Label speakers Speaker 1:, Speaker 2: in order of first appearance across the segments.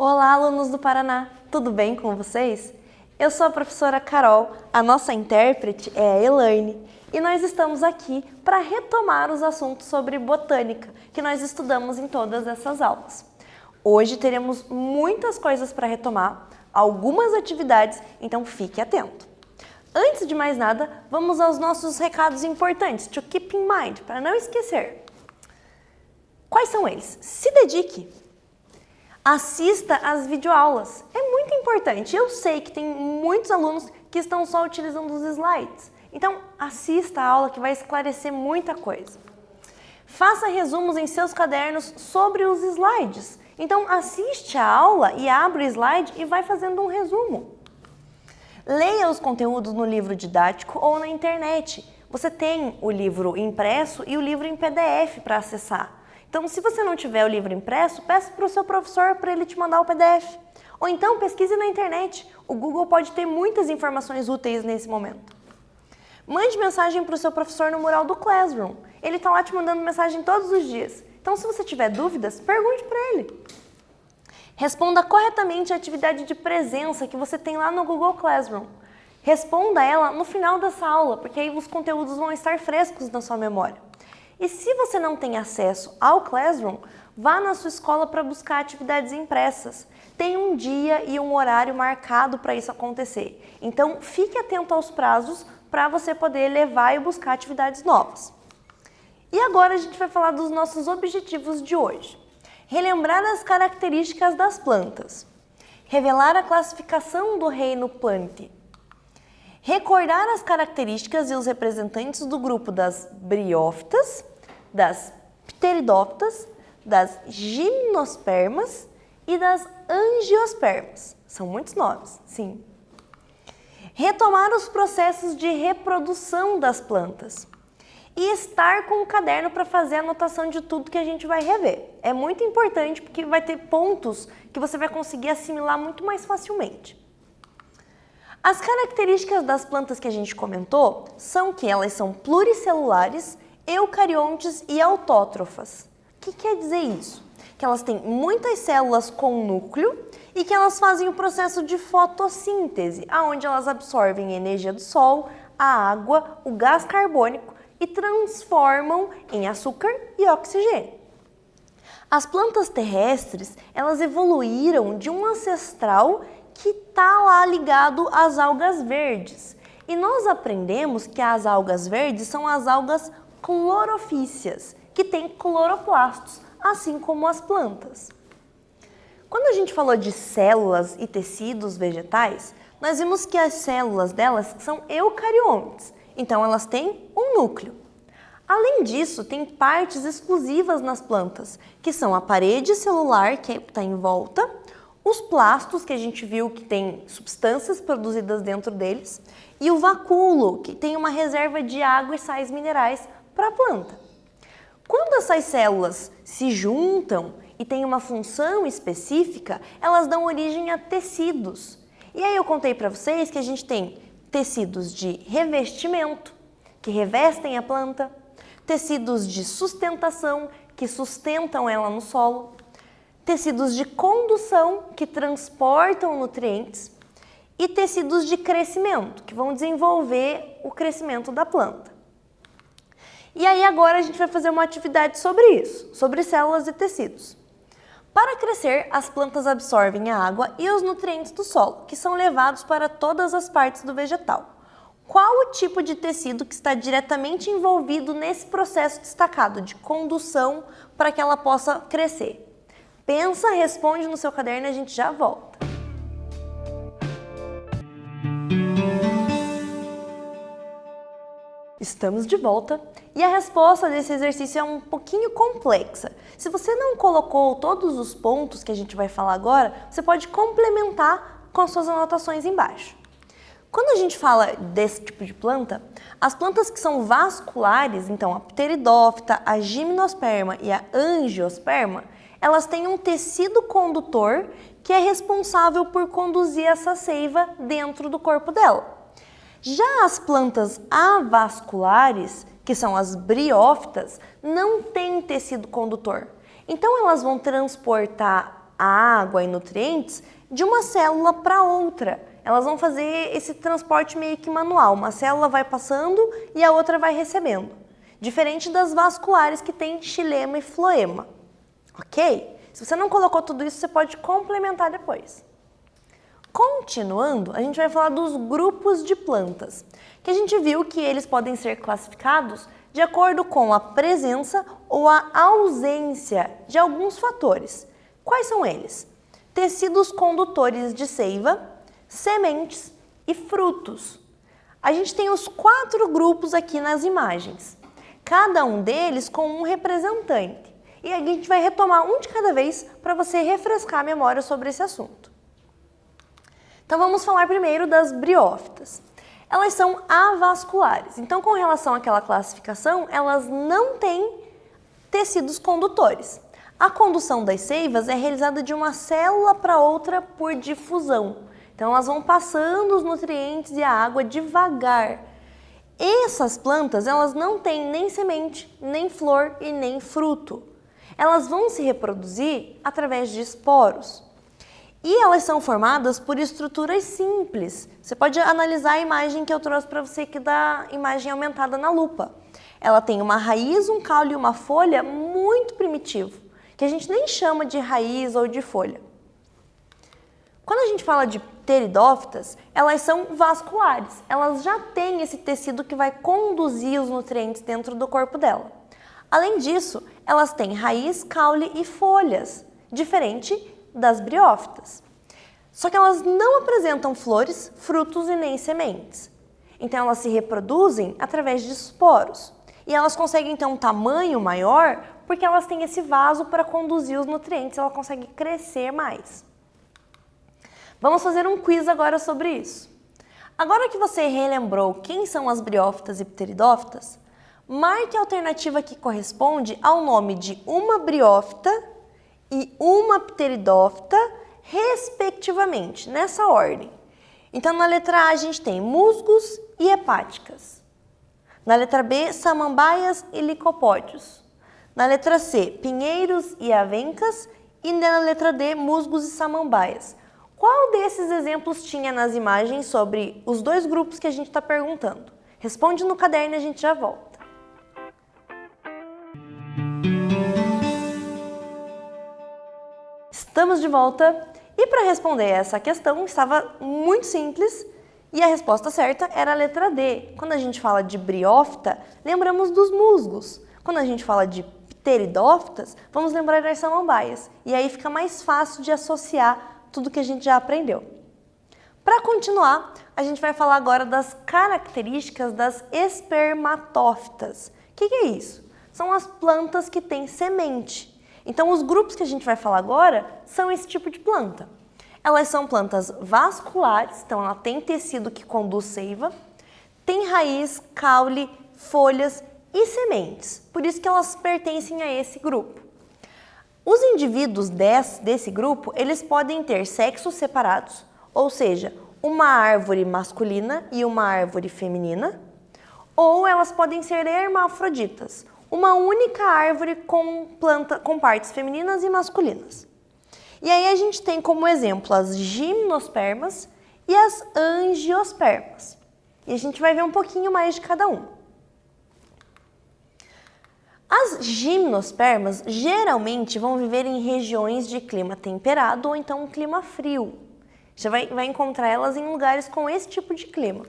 Speaker 1: Olá, alunos do Paraná! Tudo bem com vocês? Eu sou a professora Carol, a nossa intérprete é a Elaine e nós estamos aqui para retomar os assuntos sobre botânica que nós estudamos em todas essas aulas. Hoje teremos muitas coisas para retomar, algumas atividades, então fique atento. Antes de mais nada, vamos aos nossos recados importantes, to keep in mind, para não esquecer. Quais são eles? Se dedique! Assista às videoaulas. É muito importante. Eu sei que tem muitos alunos que estão só utilizando os slides. Então, assista a aula que vai esclarecer muita coisa. Faça resumos em seus cadernos sobre os slides. Então, assiste a aula e abre o slide e vai fazendo um resumo. Leia os conteúdos no livro didático ou na internet. Você tem o livro impresso e o livro em PDF para acessar. Então, se você não tiver o livro impresso, peça para o seu professor para ele te mandar o PDF. Ou então, pesquise na internet. O Google pode ter muitas informações úteis nesse momento. Mande mensagem para o seu professor no mural do Classroom. Ele está lá te mandando mensagem todos os dias. Então, se você tiver dúvidas, pergunte para ele. Responda corretamente a atividade de presença que você tem lá no Google Classroom. Responda ela no final dessa aula, porque aí os conteúdos vão estar frescos na sua memória. E se você não tem acesso ao Classroom, vá na sua escola para buscar atividades impressas. Tem um dia e um horário marcado para isso acontecer. Então, fique atento aos prazos para você poder levar e buscar atividades novas. E agora a gente vai falar dos nossos objetivos de hoje. Relembrar as características das plantas. Revelar a classificação do reino Plantae. Recordar as características e os representantes do grupo das briófitas, das pteridófitas, das gimnospermas e das angiospermas. São muitos nomes, sim. Retomar os processos de reprodução das plantas. E estar com o caderno para fazer a anotação de tudo que a gente vai rever. É muito importante porque vai ter pontos que você vai conseguir assimilar muito mais facilmente. As características das plantas que a gente comentou são que elas são pluricelulares, eucariontes e autótrofas. O que quer dizer isso? Que elas têm muitas células com núcleo e que elas fazem o processo de fotossíntese, onde elas absorvem a energia do sol, a água, o gás carbônico e transformam em açúcar e oxigênio. As plantas terrestres, elas evoluíram de um ancestral que está lá ligado às algas verdes. E nós aprendemos que as algas verdes são as algas clorofícias, que têm cloroplastos, assim como as plantas. Quando a gente falou de células e tecidos vegetais, nós vimos que as células delas são eucariontes, então elas têm um núcleo. Além disso, tem partes exclusivas nas plantas, que são a parede celular, que está em volta, os plastos, que a gente viu que tem substâncias produzidas dentro deles, e o vacúolo, que tem uma reserva de água e sais minerais para a planta. Quando essas células se juntam e têm uma função específica, elas dão origem a tecidos. E aí eu contei para vocês que a gente tem tecidos de revestimento, que revestem a planta, tecidos de sustentação, que sustentam ela no solo, tecidos de condução, que transportam nutrientes, e tecidos de crescimento, que vão desenvolver o crescimento da planta. E aí agora a gente vai fazer uma atividade sobre isso, sobre células e tecidos. Para crescer, as plantas absorvem a água e os nutrientes do solo, que são levados para todas as partes do vegetal. Qual o tipo de tecido que está diretamente envolvido nesse processo destacado de condução para que ela possa crescer? Pensa, responde no seu caderno e a gente já volta. Estamos de volta e a resposta desse exercício é um pouquinho complexa. Se você não colocou todos os pontos que a gente vai falar agora, você pode complementar com as suas anotações embaixo. Quando a gente fala desse tipo de planta, as plantas que são vasculares, então a pteridófita, a gimnosperma e a angiosperma, elas têm um tecido condutor que é responsável por conduzir essa seiva dentro do corpo dela. Já as plantas avasculares, que são as briófitas, não têm tecido condutor. Então elas vão transportar água e nutrientes de uma célula para outra. Elas vão fazer esse transporte meio que manual. Uma célula vai passando e a outra vai recebendo. Diferente das vasculares que tem xilema e floema. Ok? Se você não colocou tudo isso, você pode complementar depois. Continuando, a gente vai falar dos grupos de plantas, que a gente viu que eles podem ser classificados de acordo com a presença ou a ausência de alguns fatores. Quais são eles? Tecidos condutores de seiva, sementes e frutos. A gente tem os 4 grupos aqui nas imagens, cada um deles com um representante. E a gente vai retomar um de cada vez para você refrescar a memória sobre esse assunto. Então vamos falar primeiro das briófitas. Elas são avasculares, então com relação àquela classificação, elas não têm tecidos condutores. A condução das seivas é realizada de uma célula para outra por difusão. Então elas vão passando os nutrientes e a água devagar. Essas plantas, elas não têm nem semente, nem flor e nem fruto. Elas vão se reproduzir através de esporos. E elas são formadas por estruturas simples. Você pode analisar a imagem que eu trouxe para você aqui da imagem aumentada na lupa. Ela tem uma raiz, um caule e uma folha muito primitivo, que a gente nem chama de raiz ou de folha. Quando a gente fala de pteridófitas, elas são vasculares. Elas já têm esse tecido que vai conduzir os nutrientes dentro do corpo dela. Além disso, elas têm raiz, caule e folhas, diferente das briófitas. Só que elas não apresentam flores, frutos e nem sementes. Então elas se reproduzem através de esporos. E elas conseguem ter um tamanho maior porque elas têm esse vaso para conduzir os nutrientes, ela consegue crescer mais. Vamos fazer um quiz agora sobre isso. Agora que você relembrou quem são as briófitas e pteridófitas, marque a alternativa que corresponde ao nome de uma briófita e uma pteridófita, respectivamente, nessa ordem. Então, na letra A, a gente tem musgos e hepáticas. Na letra B, samambaias e licopódios. Na letra C, pinheiros e avencas. E na letra D, musgos e samambaias. Qual desses exemplos tinha nas imagens sobre os 2 grupos que a gente está perguntando? Responde no caderno e a gente já volta. Estamos de volta e para responder essa questão estava muito simples e a resposta certa era a letra D. Quando a gente fala de briófita, lembramos dos musgos. Quando a gente fala de pteridófitas, vamos lembrar das samambaias. E aí fica mais fácil de associar tudo que a gente já aprendeu. Para continuar, a gente vai falar agora das características das espermatófitas. O que é isso? São as plantas que têm semente. Então, os grupos que a gente vai falar agora são esse tipo de planta. Elas são plantas vasculares, então ela tem tecido que conduz seiva, tem raiz, caule, folhas e sementes. Por isso que elas pertencem a esse grupo. Os indivíduos desse grupo, eles podem ter sexos separados, ou seja, uma árvore masculina e uma árvore feminina, ou elas podem ser hermafroditas, uma única árvore com partes femininas e masculinas. E aí a gente tem como exemplo as gimnospermas e as angiospermas. E a gente vai ver um pouquinho mais de cada um. As gimnospermas geralmente vão viver em regiões de clima temperado ou então um clima frio. Você vai encontrar elas em lugares com esse tipo de clima.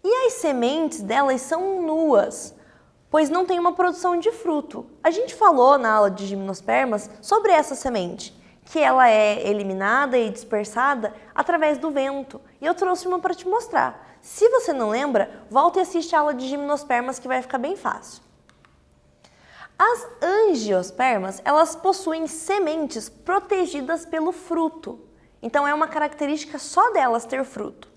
Speaker 1: E as sementes delas são nuas, pois não tem uma produção de fruto. A gente falou na aula de gimnospermas sobre essa semente, que ela é eliminada e dispersada através do vento. E eu trouxe uma para te mostrar. Se você não lembra, volta e assiste a aula de gimnospermas que vai ficar bem fácil. As angiospermas, elas possuem sementes protegidas pelo fruto. Então é uma característica só delas ter fruto.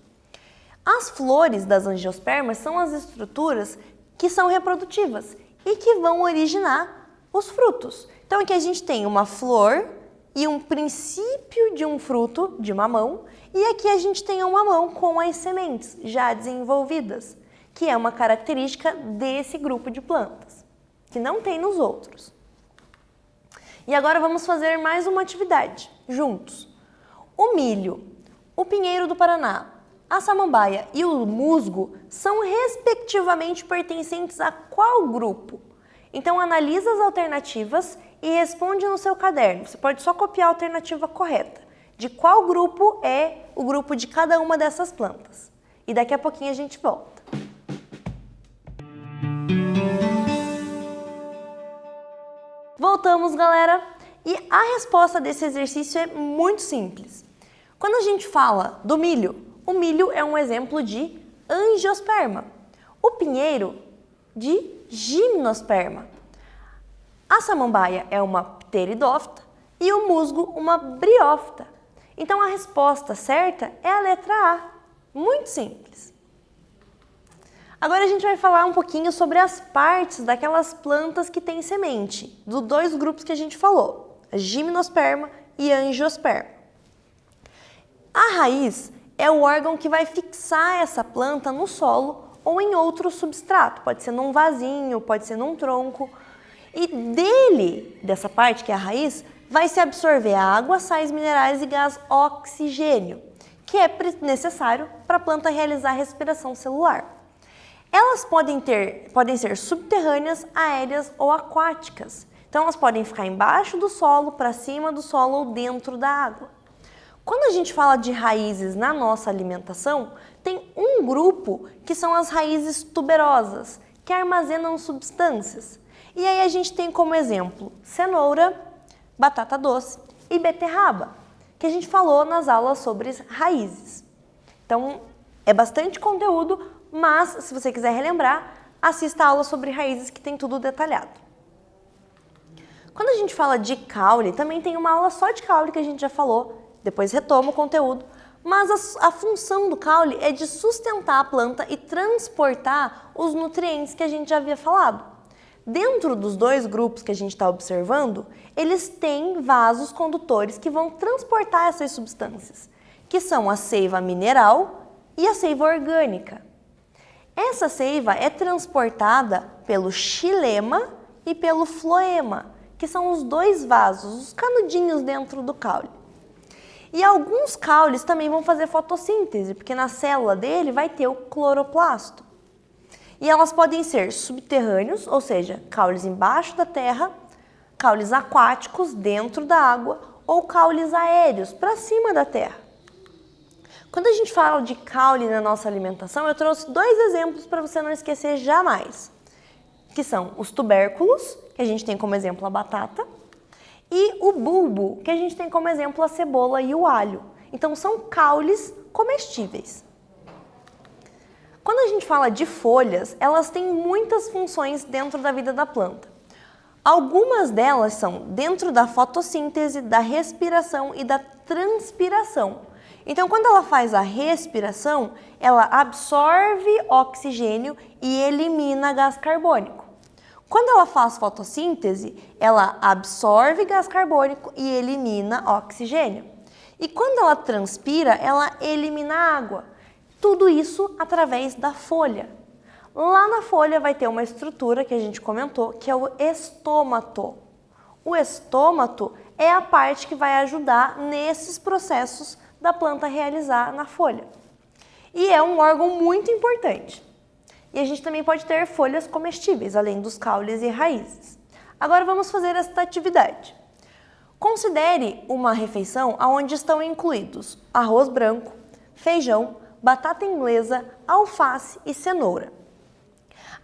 Speaker 1: As flores das angiospermas são as estruturas que são reprodutivas e que vão originar os frutos. Então aqui a gente tem uma flor e um princípio de um fruto de mamão, e aqui a gente tem um mamão com as sementes já desenvolvidas, que é uma característica desse grupo de plantas, que não tem nos outros. E agora vamos fazer mais uma atividade. juntos. O milho, o pinheiro do Paraná, a samambaia e o musgo são respectivamente pertencentes a qual grupo? Então analisa as alternativas e responde no seu caderno. Você pode só copiar a alternativa correta. De qual grupo é o grupo de cada uma dessas plantas? E daqui a pouquinho a gente volta. Voltamos, galera! E a resposta desse exercício é muito simples. Quando a gente fala do milho, o milho é um exemplo de angiosperma. O pinheiro, de gimnosperma. A samambaia é uma pteridófita e o musgo uma briófita. Então a resposta certa é a letra A. Muito simples. Agora a gente vai falar um pouquinho sobre as partes daquelas plantas que têm semente, dos dois grupos que a gente falou, a gimnosperma e a angiosperma. A raiz é o órgão que vai fixar essa planta no solo ou em outro substrato, pode ser num vasinho, pode ser num tronco. E dessa parte, que é a raiz, vai se absorver água, sais minerais e gás oxigênio, que é necessário para a planta realizar a respiração celular. Elas podem ser subterrâneas, aéreas ou aquáticas. Então elas podem ficar embaixo do solo, para cima do solo ou dentro da água. Quando a gente fala de raízes na nossa alimentação, tem um grupo que são as raízes tuberosas, que armazenam substâncias. E aí a gente tem como exemplo cenoura, batata doce e beterraba, que a gente falou nas aulas sobre raízes. Então é bastante conteúdo, mas se você quiser relembrar, assista a aula sobre raízes que tem tudo detalhado. Quando a gente fala de caule, também tem uma aula só de caule que a gente já falou, depois retoma o conteúdo, mas a função do caule é de sustentar a planta e transportar os nutrientes que a gente já havia falado. Dentro dos dois grupos que a gente está observando, eles têm vasos condutores que vão transportar essas substâncias, que são a seiva mineral e a seiva orgânica. Essa seiva é transportada pelo xilema e pelo floema, que são os dois vasos, os canudinhos dentro do caule. E alguns caules também vão fazer fotossíntese, porque na célula dele vai ter o cloroplasto. E elas podem ser subterrâneos, ou seja, caules embaixo da terra, caules aquáticos dentro da água ou caules aéreos para cima da terra. Quando a gente fala de caule na nossa alimentação, eu trouxe dois exemplos para você não esquecer jamais, que são os tubérculos, que a gente tem como exemplo a batata, e o bulbo, que a gente tem como exemplo a cebola e o alho. Então são caules comestíveis. Quando a gente fala de folhas, elas têm muitas funções dentro da vida da planta. Algumas delas são dentro da fotossíntese, da respiração e da transpiração. Então, quando ela faz a respiração, ela absorve oxigênio e elimina gás carbônico. Quando ela faz fotossíntese, ela absorve gás carbônico e elimina oxigênio. E quando ela transpira, ela elimina água. Tudo isso através da folha. Lá na folha vai ter uma estrutura que a gente comentou, que é o estômato. O estômato é a parte que vai ajudar nesses processos da planta realizar na folha. E é um órgão muito importante. E a gente também pode ter folhas comestíveis, além dos caules e raízes. Agora vamos fazer esta atividade. Considere uma refeição onde estão incluídos arroz branco, feijão, batata inglesa, alface e cenoura.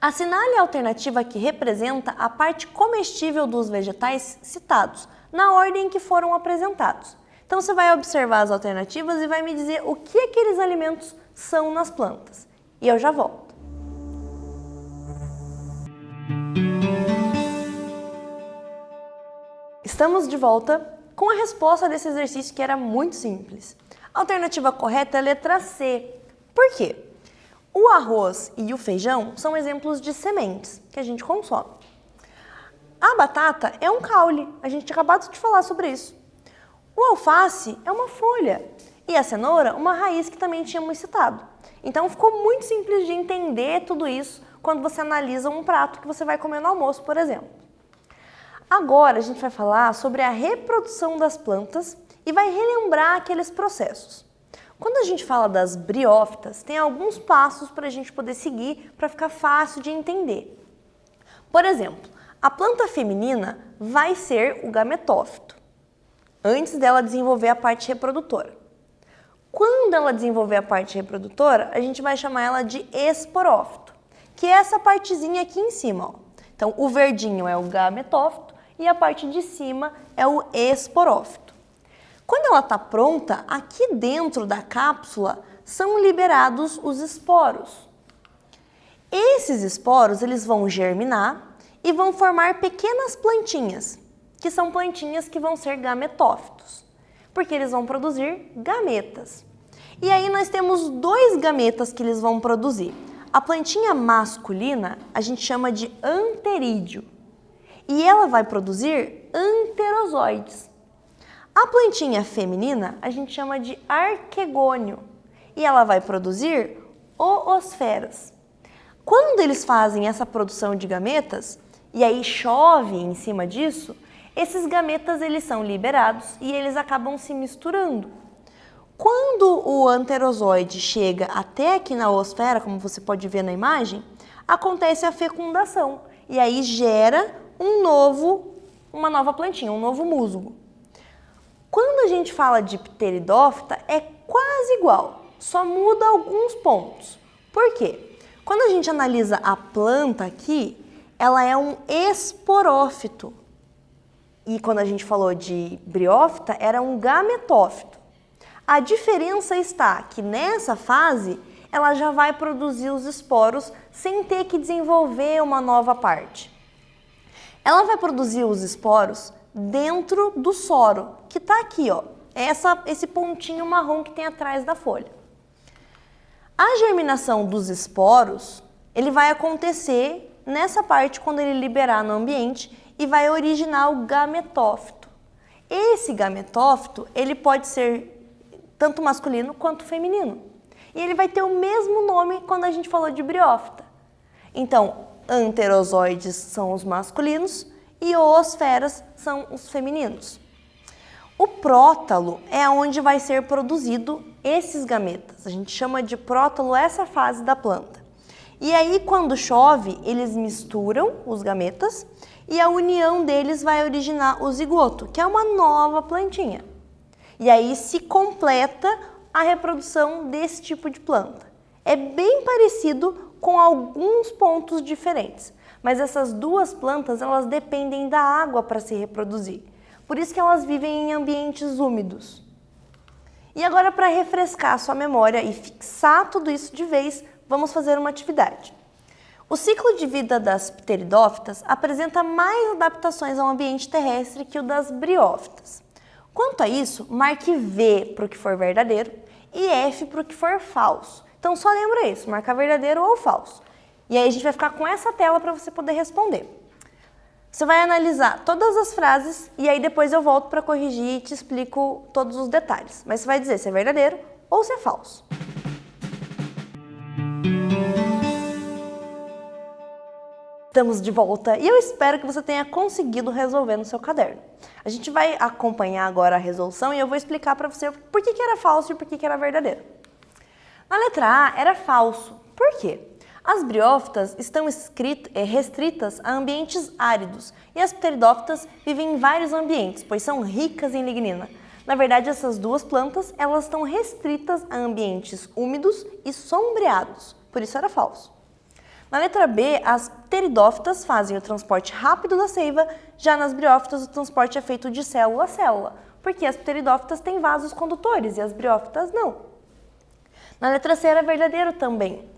Speaker 1: Assinale a alternativa que representa a parte comestível dos vegetais citados, na ordem que foram apresentados. Então você vai observar as alternativas e vai me dizer o que aqueles alimentos são nas plantas. E eu já volto. Estamos de volta com a resposta desse exercício que era muito simples. A alternativa correta é a letra C. Por quê? O arroz e o feijão são exemplos de sementes que a gente consome. A batata é um caule, a gente acabou de falar sobre isso. O alface é uma folha e a cenoura uma raiz que também tínhamos citado. Então ficou muito simples de entender tudo isso quando você analisa um prato que você vai comer no almoço, por exemplo. Agora a gente vai falar sobre a reprodução das plantas e vai relembrar aqueles processos. Quando a gente fala das briófitas, tem alguns passos para a gente poder seguir para ficar fácil de entender. Por exemplo, a planta feminina vai ser o gametófito, antes dela desenvolver a parte reprodutora. Quando ela desenvolver a parte reprodutora, a gente vai chamar ela de esporófito, que é essa partezinha aqui em cima, ó. Então, o verdinho é o gametófito e a parte de cima é o esporófito. Quando ela está pronta, aqui dentro da cápsula são liberados os esporos. Esses esporos eles vão germinar e vão formar pequenas plantinhas, que são plantinhas que vão ser gametófitos, porque eles vão produzir gametas. E aí nós temos dois gametas que eles vão produzir. A plantinha masculina a gente chama de anterídeo e ela vai produzir anterozoides. A plantinha feminina a gente chama de arquegônio e ela vai produzir oosferas. Quando eles fazem essa produção de gametas e aí chove em cima disso, esses gametas eles são liberados e eles acabam se misturando. Quando o anterozoide chega até aqui na oosfera, como você pode ver na imagem, acontece a fecundação e aí gera uma nova plantinha, um novo musgo. Quando a gente fala de pteridófita, é quase igual, só muda alguns pontos. Por quê? Quando a gente analisa a planta aqui, ela é um esporófito. E quando a gente falou de briófita, era um gametófito. A diferença está que nessa fase, ela já vai produzir os esporos sem ter que desenvolver uma nova parte. Ela vai produzir os esporos dentro do soro, que está aqui, ó, esse pontinho marrom que tem atrás da folha. A germinação dos esporos, ele vai acontecer nessa parte quando ele liberar no ambiente e vai originar o gametófito. Esse gametófito, ele pode ser tanto masculino quanto feminino. E ele vai ter o mesmo nome quando a gente falou de briófita. Então, anterozoides são os masculinos e oosferas são os femininos. O prótalo é onde vai ser produzido esses gametas. A gente chama de prótalo essa fase da planta. E aí, quando chove, eles misturam os gametas e a união deles vai originar o zigoto, que é uma nova plantinha. E aí se completa a reprodução desse tipo de planta. É bem parecido com alguns pontos diferentes, mas essas duas plantas elas dependem da água para se reproduzir. Por isso que elas vivem em ambientes úmidos. E agora, para refrescar a sua memória e fixar tudo isso de vez, vamos fazer uma atividade. O ciclo de vida das pteridófitas apresenta mais adaptações ao ambiente terrestre que o das briófitas. Quanto a isso, marque V para o que for verdadeiro e F para o que for falso. Então só lembra isso, marcar verdadeiro ou falso. E aí a gente vai ficar com essa tela para você poder responder. Você vai analisar todas as frases e aí depois eu volto para corrigir e te explico todos os detalhes. Mas você vai dizer se é verdadeiro ou se é falso. Estamos de volta e eu espero que você tenha conseguido resolver no seu caderno. A gente vai acompanhar agora a resolução e eu vou explicar para você por que era falso e por que era verdadeiro. Na letra A era falso. Por quê? As briófitas estão restritas a ambientes áridos e as pteridófitas vivem em vários ambientes, pois são ricas em lignina. Na verdade, essas duas plantas elas estão restritas a ambientes úmidos e sombreados, por isso era falso. Na letra B, as pteridófitas fazem o transporte rápido da seiva, já nas briófitas o transporte é feito de célula a célula, porque as pteridófitas têm vasos condutores e as briófitas não. Na letra C era verdadeiro também.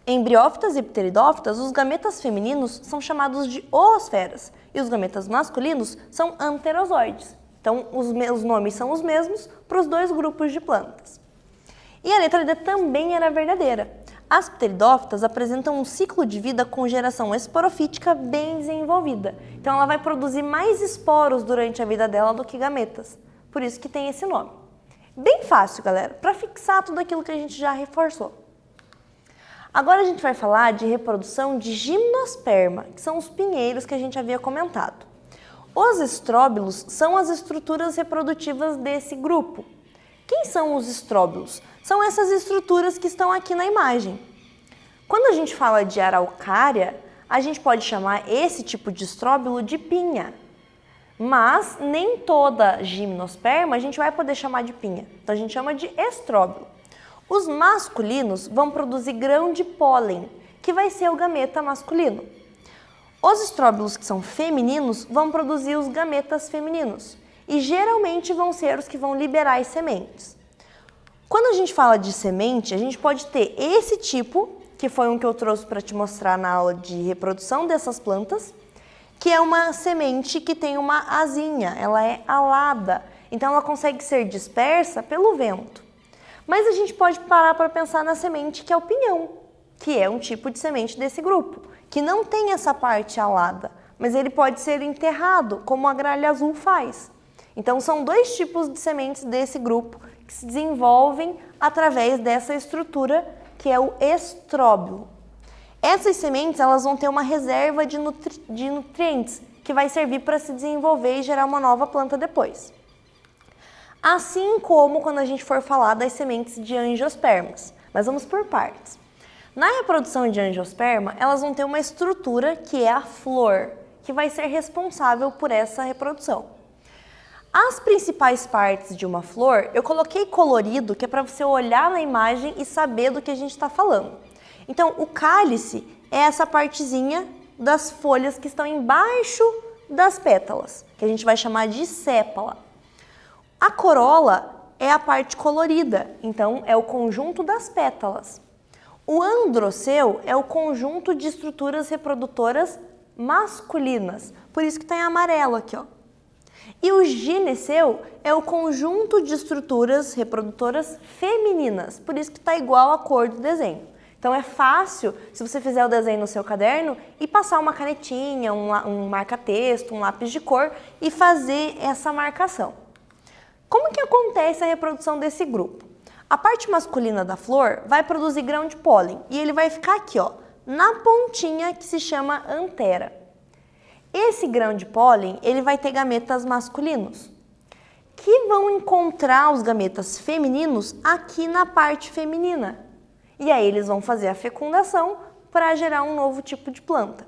Speaker 1: Em briófitas e pteridófitas, os gametas femininos são chamados de oosferas e os gametas masculinos são anterozoides. Então, os nomes são os mesmos para os dois grupos de plantas. E a letra D também era verdadeira. As pteridófitas apresentam um ciclo de vida com geração esporofítica bem desenvolvida. Então, ela vai produzir mais esporos durante a vida dela do que gametas. Por isso que tem esse nome. Bem fácil, galera, para fixar tudo aquilo que a gente já reforçou. Agora a gente vai falar de reprodução de gimnosperma, que são os pinheiros que a gente havia comentado. Os estróbilos são as estruturas reprodutivas desse grupo. Quem são os estróbilos? São essas estruturas que estão aqui na imagem. Quando a gente fala de araucária, a gente pode chamar esse tipo de estróbilo de pinha. Mas nem toda gimnosperma a gente vai poder chamar de pinha. Então a gente chama de estróbilo. Os masculinos vão produzir grão de pólen, que vai ser o gameta masculino. Os estróbilos que são femininos vão produzir os gametas femininos e geralmente vão ser os que vão liberar as sementes. Quando a gente fala de semente, a gente pode ter esse tipo, que foi um que eu trouxe para te mostrar na aula de reprodução dessas plantas, que é uma semente que tem uma asinha, ela é alada, então ela consegue ser dispersa pelo vento. Mas a gente pode parar para pensar na semente que é o pinhão, que é um tipo de semente desse grupo, que não tem essa parte alada, mas ele pode ser enterrado, como a gralha azul faz. Então são dois tipos de sementes desse grupo que se desenvolvem através dessa estrutura que é o estróbilo. Essas sementes elas vão ter uma reserva de nutrientes que vai servir para se desenvolver e gerar uma nova planta depois. Assim como quando a gente for falar das sementes de angiospermas, mas vamos por partes. Na reprodução de angiosperma, elas vão ter uma estrutura que é a flor, que vai ser responsável por essa reprodução. As principais partes de uma flor, eu coloquei colorido, que é para você olhar na imagem e saber do que a gente está falando. Então, o cálice é essa partezinha das folhas que estão embaixo das pétalas, que a gente vai chamar de sépala. A corola é a parte colorida, então é o conjunto das pétalas. O androceu é o conjunto de estruturas reprodutoras masculinas, por isso que está em amarelo aqui, ó. E o gineceu é o conjunto de estruturas reprodutoras femininas, por isso que está igual a cor do desenho. Então é fácil, se você fizer o desenho no seu caderno, e passar uma canetinha, um marca-texto, um lápis de cor e fazer essa marcação. Como que acontece a reprodução desse grupo? A parte masculina da flor vai produzir grão de pólen e ele vai ficar aqui, ó, na pontinha que se chama antera. Esse grão de pólen, ele vai ter gametas masculinos, que vão encontrar os gametas femininos aqui na parte feminina. E aí eles vão fazer a fecundação para gerar um novo tipo de planta.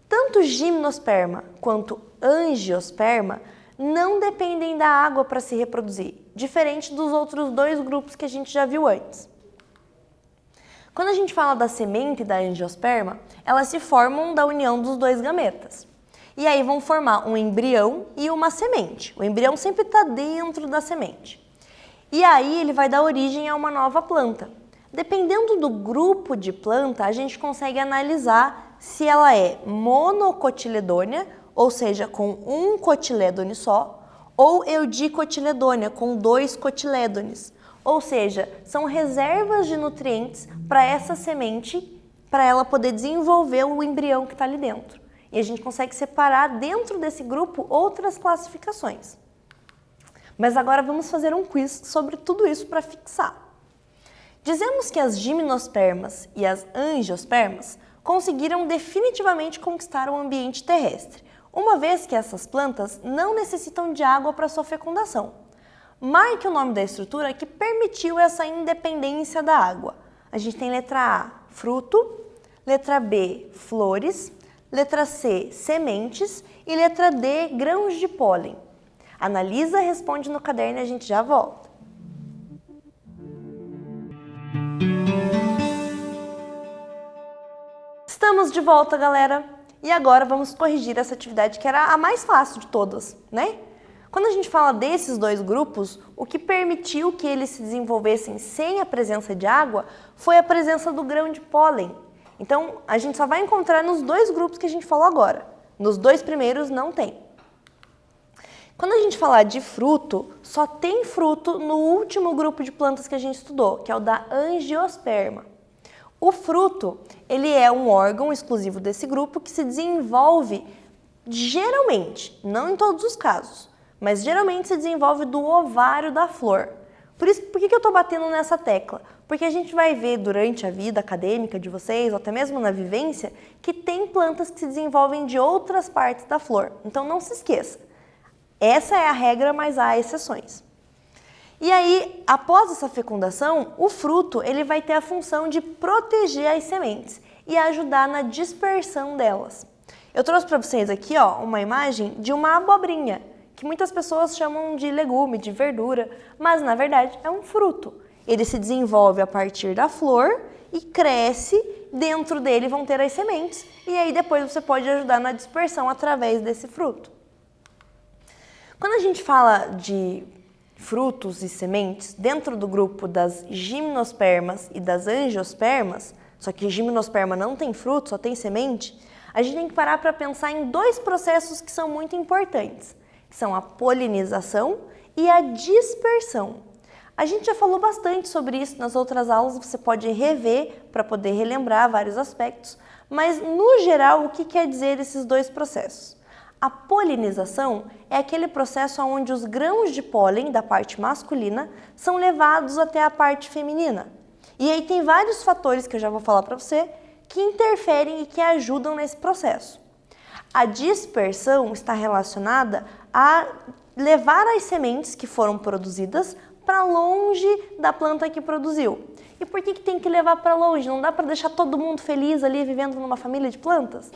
Speaker 1: Tanto gimnosperma quanto angiosperma não dependem da água para se reproduzir, diferente dos outros dois grupos que a gente já viu antes. Quando a gente fala da semente e da angiosperma, elas se formam da união dos dois gametas. E aí vão formar um embrião e uma semente. O embrião sempre está dentro da semente. E aí ele vai dar origem a uma nova planta. Dependendo do grupo de planta, a gente consegue analisar se ela é monocotiledônea, ou seja, com um cotilédone só, ou eudicotiledônea, com 2 cotilédones. Ou seja, são reservas de nutrientes para essa semente, para ela poder desenvolver o embrião que está ali dentro. E a gente consegue separar dentro desse grupo outras classificações. Mas agora vamos fazer um quiz sobre tudo isso para fixar. Dizemos que as gimnospermas e as angiospermas conseguiram definitivamente conquistar o ambiente terrestre, uma vez que essas plantas não necessitam de água para sua fecundação. Marque o nome da estrutura que permitiu essa independência da água. A gente tem letra A, fruto, letra B, flores, letra C, sementes e letra D, grãos de pólen. Analisa, responde no caderno e a gente já volta. Estamos de volta, galera! E agora vamos corrigir essa atividade que era a mais fácil de todas, né? Quando a gente fala desses dois grupos, o que permitiu que eles se desenvolvessem sem a presença de água foi a presença do grão de pólen. Então, a gente só vai encontrar nos dois grupos que a gente falou agora. Nos dois primeiros não tem. Quando a gente falar de fruto, só tem fruto no último grupo de plantas que a gente estudou, que é o da angiosperma. O fruto, ele é um órgão exclusivo desse grupo que se desenvolve geralmente, não em todos os casos, mas geralmente se desenvolve do ovário da flor. Por que eu estou batendo nessa tecla? Porque a gente vai ver durante a vida acadêmica de vocês, ou até mesmo na vivência, que tem plantas que se desenvolvem de outras partes da flor. Então não se esqueça, essa é a regra, mas há exceções. E aí, após essa fecundação, o fruto ele vai ter a função de proteger as sementes e ajudar na dispersão delas. Eu trouxe para vocês aqui uma imagem de uma abobrinha, que muitas pessoas chamam de legume, de verdura, mas na verdade é um fruto. Ele se desenvolve a partir da flor e cresce, dentro dele vão ter as sementes, e aí depois você pode ajudar na dispersão através desse fruto. Quando a gente fala de frutos e sementes, dentro do grupo das gimnospermas e das angiospermas, só que gimnosperma não tem fruto, só tem semente, a gente tem que parar para pensar em dois processos que são muito importantes, que são a polinização e a dispersão. A gente já falou bastante sobre isso nas outras aulas, você pode rever para poder relembrar vários aspectos, mas no geral o que quer dizer esses dois processos? A polinização é aquele processo onde os grãos de pólen da parte masculina são levados até a parte feminina. E aí tem vários fatores que eu já vou falar para você que interferem e que ajudam nesse processo. A dispersão está relacionada a levar as sementes que foram produzidas para longe da planta que produziu. E por que tem que levar para longe? Não dá para deixar todo mundo feliz ali vivendo numa família de plantas?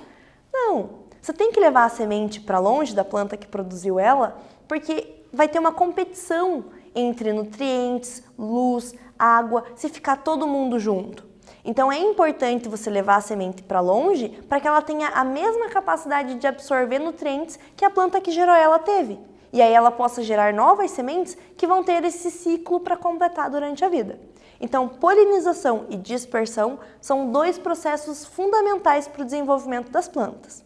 Speaker 1: Não. Você tem que levar a semente para longe da planta que produziu ela, porque vai ter uma competição entre nutrientes, luz, água, se ficar todo mundo junto. Então é importante você levar a semente para longe para que ela tenha a mesma capacidade de absorver nutrientes que a planta que gerou ela teve. E aí ela possa gerar novas sementes que vão ter esse ciclo para completar durante a vida. Então, polinização e dispersão são dois processos fundamentais para o desenvolvimento das plantas.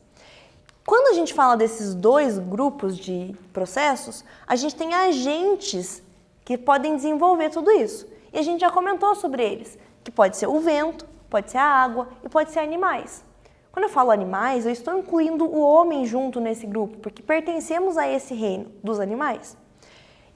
Speaker 1: Quando a gente fala desses dois grupos de processos, a gente tem agentes que podem desenvolver tudo isso. E a gente já comentou sobre eles, que pode ser o vento, pode ser a água e pode ser animais. Quando eu falo animais, eu estou incluindo o homem junto nesse grupo, porque pertencemos a esse reino dos animais.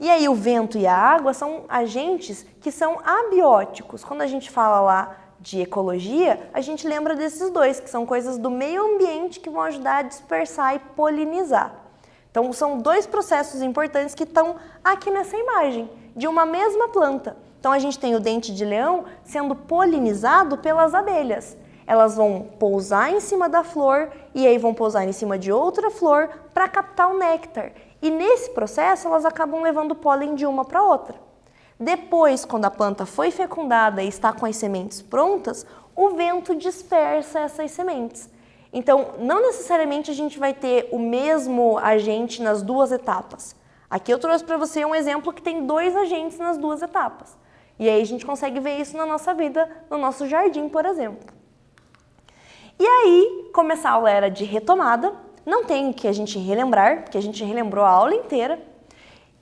Speaker 1: E aí o vento e a água são agentes que são abióticos. Quando a gente fala lá de ecologia, a gente lembra desses dois, que são coisas do meio ambiente que vão ajudar a dispersar e polinizar. Então são dois processos importantes que estão aqui nessa imagem, de uma mesma planta. Então a gente tem o dente de leão sendo polinizado pelas abelhas. Elas vão pousar em cima da flor e aí vão pousar em cima de outra flor para captar o néctar. E nesse processo elas acabam levando pólen de uma para outra. Depois, quando a planta foi fecundada e está com as sementes prontas, o vento dispersa essas sementes. Então, não necessariamente a gente vai ter o mesmo agente nas duas etapas. Aqui eu trouxe para você um exemplo que tem dois agentes nas duas etapas. E aí a gente consegue ver isso na nossa vida, no nosso jardim, por exemplo. E aí, como essa aula era de retomada, não tem que a gente relembrar, porque a gente relembrou a aula inteira.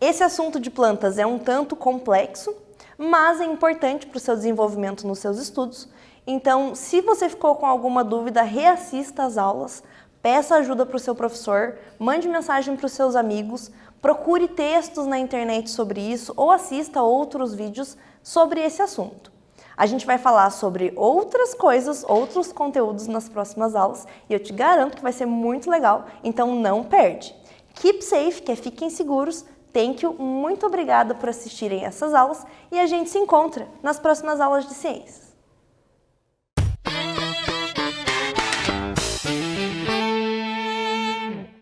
Speaker 1: Esse assunto de plantas é um tanto complexo, mas é importante para o seu desenvolvimento nos seus estudos. Então, se você ficou com alguma dúvida, reassista às aulas, peça ajuda para o seu professor, mande mensagem para os seus amigos, procure textos na internet sobre isso ou assista outros vídeos sobre esse assunto. A gente vai falar sobre outras coisas, outros conteúdos nas próximas aulas e eu te garanto que vai ser muito legal, então não perde. Keep safe, que é fiquem seguros. Thank you, muito obrigada por assistirem essas aulas e a gente se encontra nas próximas aulas de ciências.